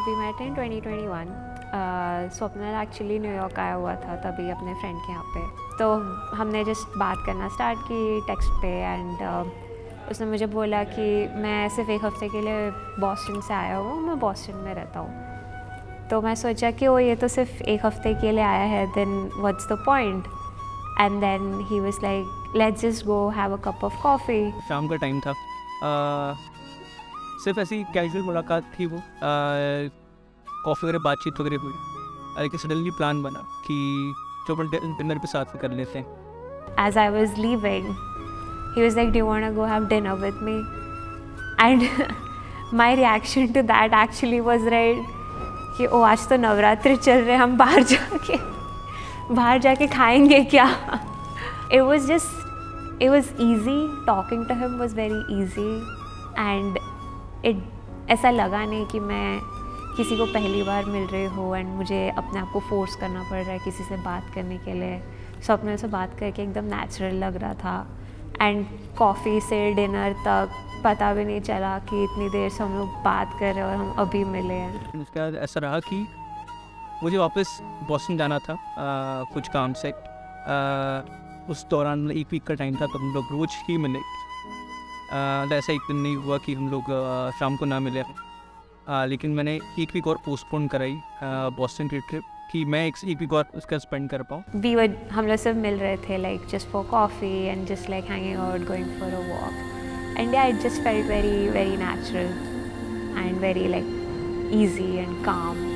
We met in 2021। Swapnil actually New York आया हुआ था तभी अपने फ्रेंड के यहाँ पे, तो हमने जस्ट बात करना स्टार्ट की टेक्स्ट पे। एंड उसने मुझे बोला कि मैं सिर्फ एक हफ़्ते के लिए बॉस्टन से आया हूँ, मैं बॉस्टन में रहता हूँ। तो मैं सोचा कि वो ये तो सिर्फ एक हफ़्ते के लिए आया है, then what's the point. And then he was like let's just go have a cup of coffee. शाम का टाइम था, सिर्फ ऐसी कैजुअल मुलाकात थी वो, कॉफ़ी वगैरह बातचीत वगैरह हुई, लेकिन सडनली प्लान बना कि जो अपन डिनर पे साथ में कर लेते हैं। As I was leaving, he was like, "Do you want to go have dinner with me?" And my reaction to that actually was right कि ओ आज तो नवरात्रि चल रहे, हम बाहर जाके खाएंगे क्या? It was easy. Talking to him was very easy, and ऐसा लगा नहीं कि मैं किसी को पहली बार मिल रही हूँ एंड मुझे अपने आप को फोर्स करना पड़ रहा है किसी से बात करने के लिए। स्वप्निल से बात करके एकदम नेचुरल लग रहा था। एंड कॉफ़ी से डिनर तक पता भी नहीं चला कि इतनी देर से हम लोग बात कर रहे हैं और हम अभी मिले हैं। उसके बाद ऐसा रहा कि मुझे वापस बॉस्टन जाना था कुछ काम से। उस दौरान एक वीक का टाइम था, तो हम लोग रोज़ ही मिले। ऐसा एक दिन नहीं हुआ कि हम लोग शाम को ना मिले, लेकिन मैंने एक वीक और पोस्टपोन कराई बॉस्टन की ट्रिप कि मैं एक वीक और उसका स्पेंड कर पाऊँ। हम लोग सब मिल रहे थे like just for coffee and just like hanging out, going for a walk. And yeah it just felt very very natural and very like easy and calm.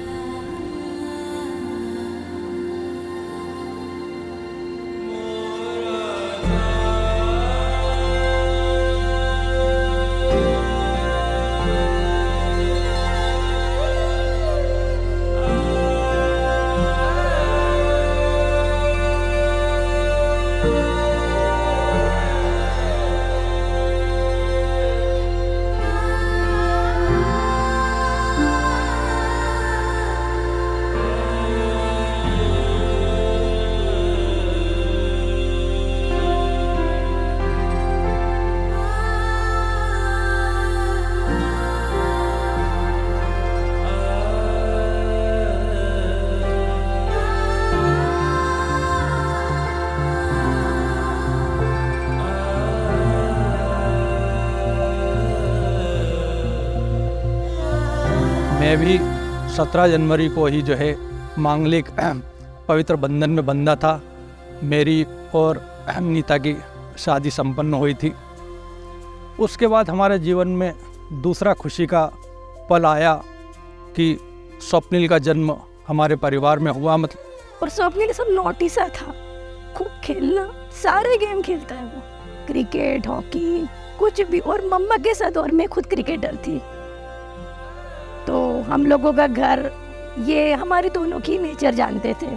मैं भी 17 जनवरी को ही जो है मांगलिक पवित्र बंधन में बंधा था। मेरी और नीता की शादी संपन्न हुई थी। उसके बाद हमारे जीवन में दूसरा खुशी का पल आया कि स्वप्निल का जन्म हमारे परिवार में हुआ। मतलब और स्वप्निल सब नॉटी सा था, खूब खेलना, सारे गेम खेलता है वो, क्रिकेट, हॉकी, कुछ भी। और मम्मा के साथ, और मैं खुद क्रिकेटर थी। तो हम लोगों का घर, ये हमारे दोनों की नेचर जानते थे,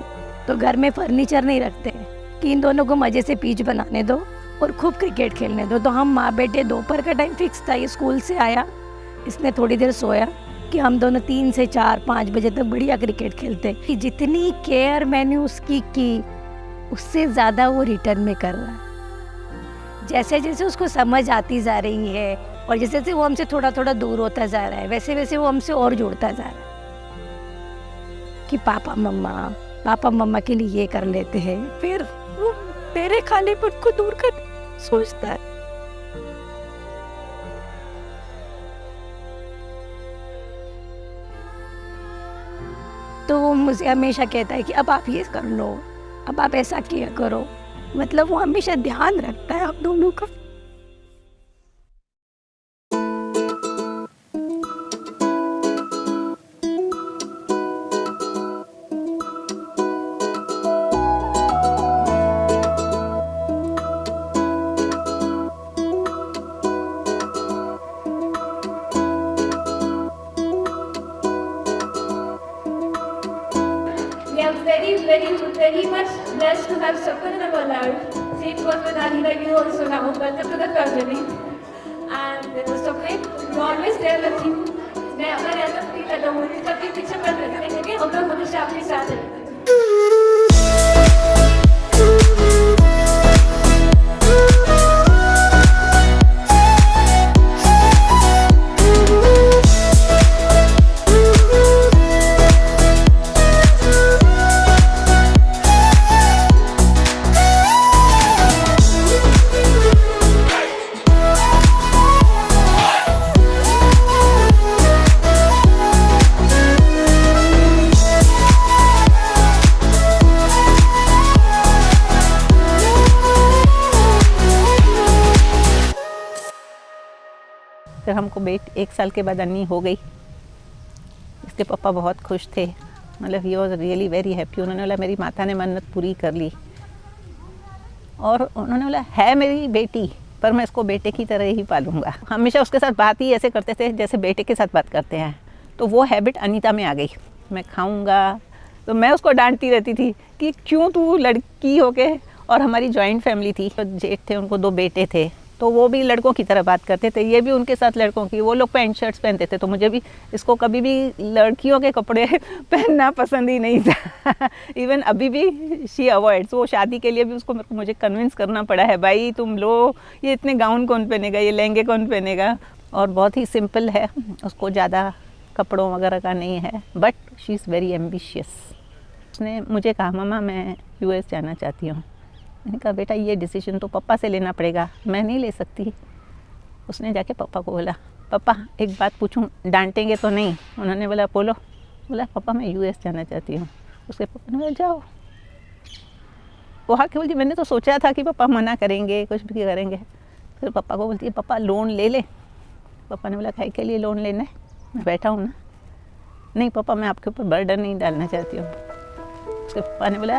तो घर में फर्नीचर नहीं रखते कि इन दोनों को मज़े से पीच बनाने दो और खूब क्रिकेट खेलने दो। तो हम माँ बेटे, दोपहर का टाइम फिक्स था, ये स्कूल से आया, इसने थोड़ी देर सोया कि हम दोनों 3 से 4-5 बजे तक बढ़िया क्रिकेट खेलते। कि जितनी केयर मैंने उसकी की, उससे ज़्यादा वो रिटर्न में कर रहा है। जैसे जैसे उसको समझ आती जा रही है और जैसे जैसे वो हमसे थोड़ा थोड़ा दूर होता जा रहा है, वैसे वैसे वो हमसे और जुड़ता जा रहा है कि पापा मम्मा के लिए ये कर लेते हैं। फिर वो मेरे खालीपन को दूर कर सोचता है। तो वो मुझे हमेशा कहता है कि अब आप ये कर लो, अब आप ऐसा किया करो। मतलब वो हमेशा ध्यान रखता है आप दोनों का। We are very much blessed to have Swapnil in our life. Same goes with Anita, you also now. Welcome to the family. And Swapnil, you always there with you. मैं अगर ऐसा फील करता हूँ, कभी पीछे मत रखेंगे, हम लोग हमेशा आपके साथ हैं। हमको 1 साल के बाद अन्नी हो गई। इसके पापा बहुत खुश थे, मतलब he was really very happy. उन्होंने बोला मेरी माता ने मन्नत पूरी कर ली, और उन्होंने बोला है मेरी बेटी, पर मैं इसको बेटे की तरह ही पालूंगा। हमेशा उसके साथ बात ही ऐसे करते थे जैसे बेटे के साथ बात करते हैं। तो वो हैबिट अनीता में आ गई। मैं खाऊंगा तो मैं उसको डांटती रहती थी कि क्यों तू लड़की हो के, और हमारी जॉइंट फैमिली थी, जेठ थे, उनको 2 बेटे थे, तो वो भी लड़कों की तरह बात करते थे, ये भी उनके साथ लड़कों की। वो लोग पैंट शर्ट्स पहनते थे, तो मुझे भी इसको कभी भी लड़कियों के कपड़े पहनना पसंद ही नहीं था। इवन अभी भी शी अवॉइड्स। वो शादी के लिए भी उसको मुझे कन्विंस करना पड़ा है, भाई तुम लो, ये इतने गाउन कौन पहनेगा, ये लहंगे कौन पहनेगा। और बहुत ही सिंपल है, उसको ज़्यादा कपड़ों वगैरह का नहीं है, but she is very ambitious. उसने मुझे कहा मम्मा मैं US जाना चाहती हूँ। मैंने कहा बेटा ये डिसीजन तो पापा से लेना पड़ेगा, मैं नहीं ले सकती। उसने जाके पापा को बोला पापा एक बात पूछूं, डांटेंगे तो नहीं? उन्होंने बोला बोलो। बोला पापा मैं US जाना चाहती हूँ। उसके पापा ने बोला जाओ। वो आके बोलती मैंने तो सोचा था कि पापा मना करेंगे, कुछ भी करेंगे। फिर पापा को बोलती है पापा लोन ले ले। पापा ने बोला काहे के लिए लोन लेना है, मैं बैठा हूँ ना। नहीं पापा मैं आपके ऊपर बर्डन नहीं डालना चाहती हूँ। उसके पापा ने बोला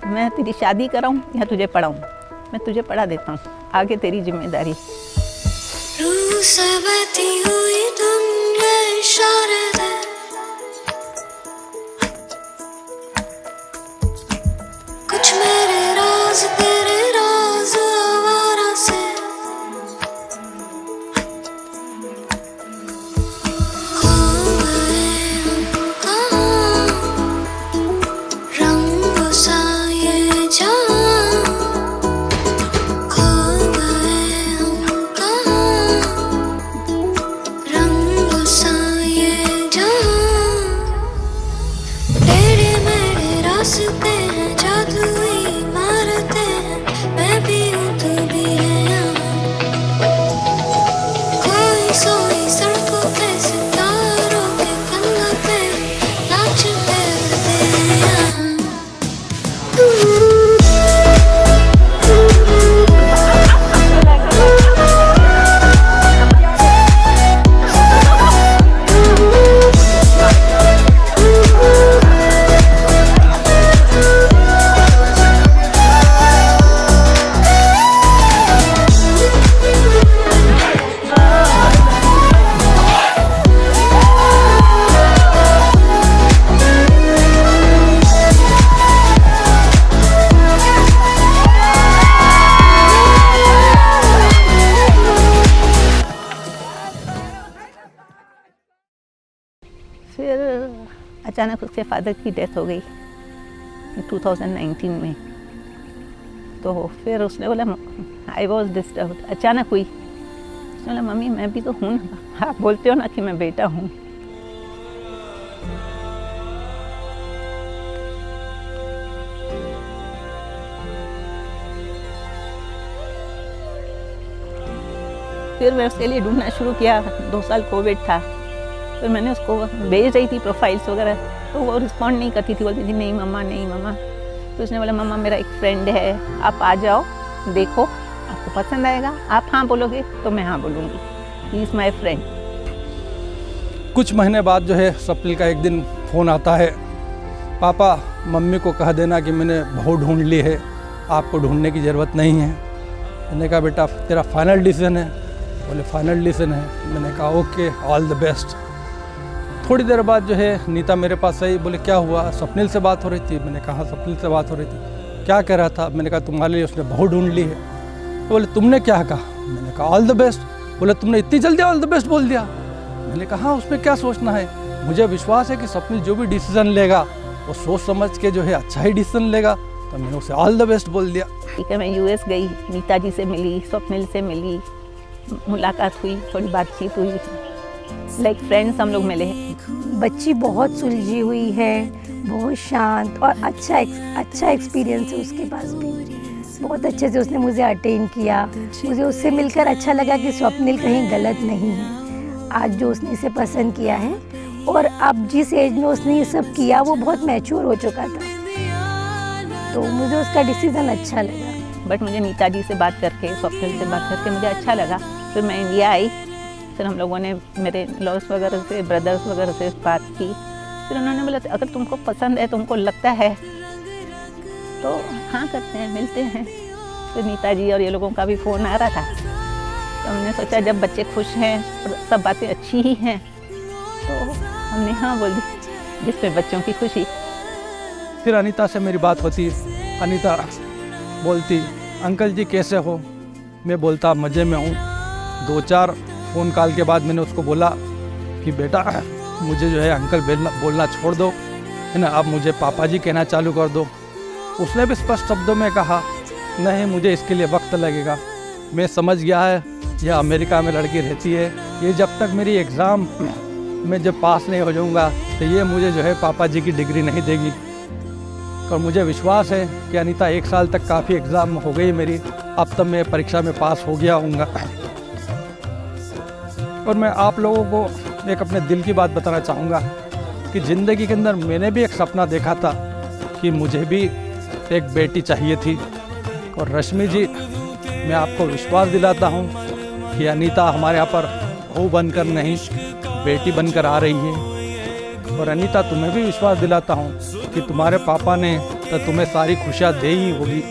मैं तेरी शादी कराऊं या तुझे पढ़ाऊं? मैं तुझे पढ़ा देता हूँ, आगे तेरी जिम्मेदारी। कुछ मेरे राज तेरे राज आवारा से, खो गए हम कहाँ, रंग सा ये जहाँ, खो गए हम कहाँ, रंग सा ये जहाँ, टेढ़े मेढ़े रास्ते हैं, जादुई इमारतें हैं, मैं भी हूँ तू भी है यहाँ, खोई सोई सड़कों पे सितारों के पल्लों पे नाचते हैं यहाँ। फिर अचानक उसके फादर की डेथ हो गई 2019 में। तो फिर उसने बोला आई वॉज डिस्टर्ब्ड, अचानक हुई। उसने बोला मम्मी मैं भी तो हूँ ना, आप बोलते हो ना कि मैं बेटा हूँ। फिर मैं उसके लिए ढूंढना शुरू किया। 2 साल कोविड था, फिर मैंने उसको भेज रही थी प्रोफाइल्स वगैरह, तो वो रिस्पॉन्ड नहीं करती थी, बोलती थी नहीं मम्मा नहीं मम्मा। तो उसने बोला मम्मा मेरा एक फ्रेंड है, आप आ जाओ, देखो आपको पसंद आएगा, आप हाँ बोलोगे तो मैं हाँ बोलूँगी, ही इज़ माई फ्रेंड। कुछ महीने बाद जो है स्वप्निल का एक दिन फ़ोन आता है, पापा मम्मी को कह देना कि मैंने बहू ढूंढ ली है, आपको ढूंढने की ज़रूरत नहीं है। मैंने कहा बेटा तेरा फाइनल डिसीजन है? बोले फाइनल डिसीजन है। मैंने कहा ओके ऑल द बेस्ट। थोड़ी देर बाद जो है नीता मेरे पास आई, बोले क्या हुआ? स्वप्निल से बात हो रही थी। मैंने कहा स्वप्निल से बात हो रही थी, क्या कह रहा था? मैंने कहा तुम्हारे लिए उसने बहू ढूंढ ली है। तो बोले तुमने क्या कहा? मैंने कहा ऑल द बेस्ट। बोले तुमने इतनी जल्दी ऑल द बेस्ट बोल दिया? मैंने कहा हाँ उसमें क्या सोचना है, मुझे विश्वास है कि स्वप्निल जो भी डिसीजन लेगा वो सोच समझ के जो है अच्छा ही डिसीजन लेगा। तो मैंने उसे ऑल द बेस्ट बोल दिया। ठीक है, मैं US गई, नीता जी से मिली, स्वप्निल से मिली, मुलाकात हुई, थोड़ी बातचीत हुई, लाइक फ्रेंड्स हम लोग मिले। बच्ची बहुत सुलझी हुई है, बहुत शांत और अच्छा एक्सपीरियंस है उसके पास भी। बहुत अच्छे से उसने मुझे अटेंड किया। मुझे उससे मिलकर अच्छा लगा कि स्वप्निल कहीं गलत नहीं है। आज जो उसने इसे पसंद किया है और अब जिस एज में उसने ये सब किया वो बहुत मैच्योर हो चुका था, तो मुझे उसका डिसीज़न अच्छा लगा। बट मुझे नीता जी से बात करके, स्वप्निल से बात करके मुझे अच्छा लगा। फिर मैं इंडिया आई, फिर हम लोगों ने मेरे लॉस वगैरह से, ब्रदर्स वगैरह से बात की। फिर उन्होंने बोला अगर तुमको पसंद है, तुमको लगता है तो हाँ करते हैं, मिलते हैं। फिर नीता जी और ये लोगों का भी फ़ोन आ रहा था, तो हमने सोचा जब बच्चे खुश हैं और सब बातें अच्छी ही हैं तो हमने हाँ बोल दी, जिसमें बच्चों की खुशी। फिर अनीता से मेरी बात होती, अनीता बोलती अंकल जी कैसे हो? मैं बोलता मज़े में हूँ। 2-4 फ़ोन कॉल के बाद मैंने उसको बोला कि बेटा मुझे जो है अंकल बोलना छोड़ दो, है ना, अब मुझे पापा जी कहना चालू कर दो। उसने भी स्पष्ट शब्दों में कहा नहीं, मुझे इसके लिए वक्त लगेगा। मैं समझ गया है यह अमेरिका में लड़की रहती है, ये जब तक मेरी एग्ज़ाम में जब पास नहीं हो जाऊँगा तो ये मुझे जो है पापा जी की डिग्री नहीं देगी। और मुझे विश्वास है कि अनीता 1 साल तक काफ़ी एग्ज़ाम हो गई मेरी, अब तक मैं परीक्षा में पास हो गया हूँगा। और मैं आप लोगों को एक अपने दिल की बात बताना चाहूँगा कि ज़िंदगी के अंदर मैंने भी एक सपना देखा था कि मुझे भी एक बेटी चाहिए थी। और रश्मि जी, मैं आपको विश्वास दिलाता हूँ कि अनीता हमारे यहाँ पर बहू बनकर नहीं, बेटी बनकर आ रही है। और अनीता, तुम्हें भी विश्वास दिलाता हूँ कि तुम्हारे पापा ने तो तुम्हें सारी खुशियाँ दे ही होगी,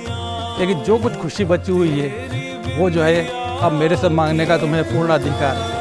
लेकिन जो कुछ खुशी बची हुई है वो जो है अब मेरे से मांगने का तुम्हें पूर्ण अधिकार है।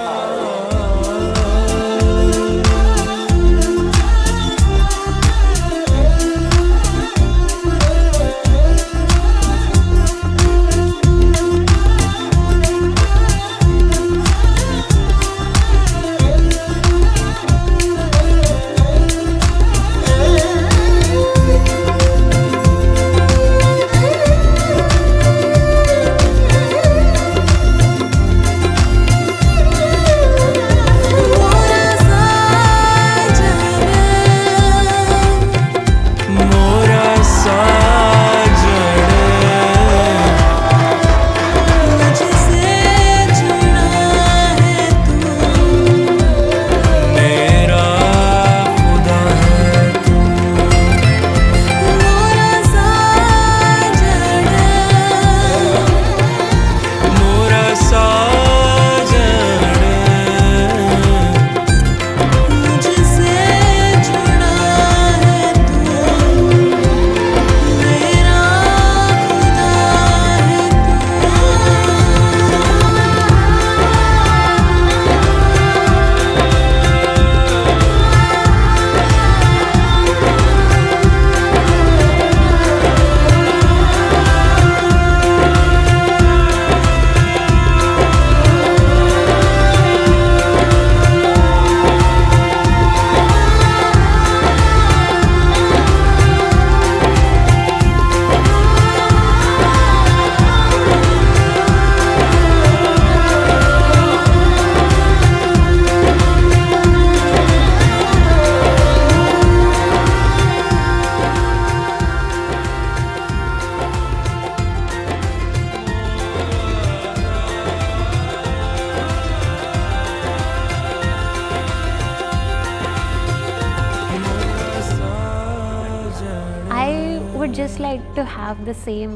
would just like to have the same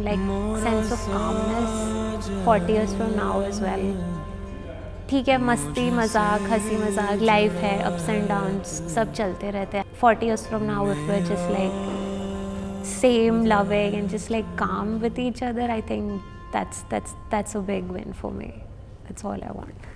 sense of calmness 40 years from now as well. ठीक है, मस्ती मजाक हंसी मजाक लाइफ है, अप्स एंड डाउन्स सब चलते रहते हैं. 40 years from now if we're just same loving and just calm with each other, I think that's a big win for me. That's all I want.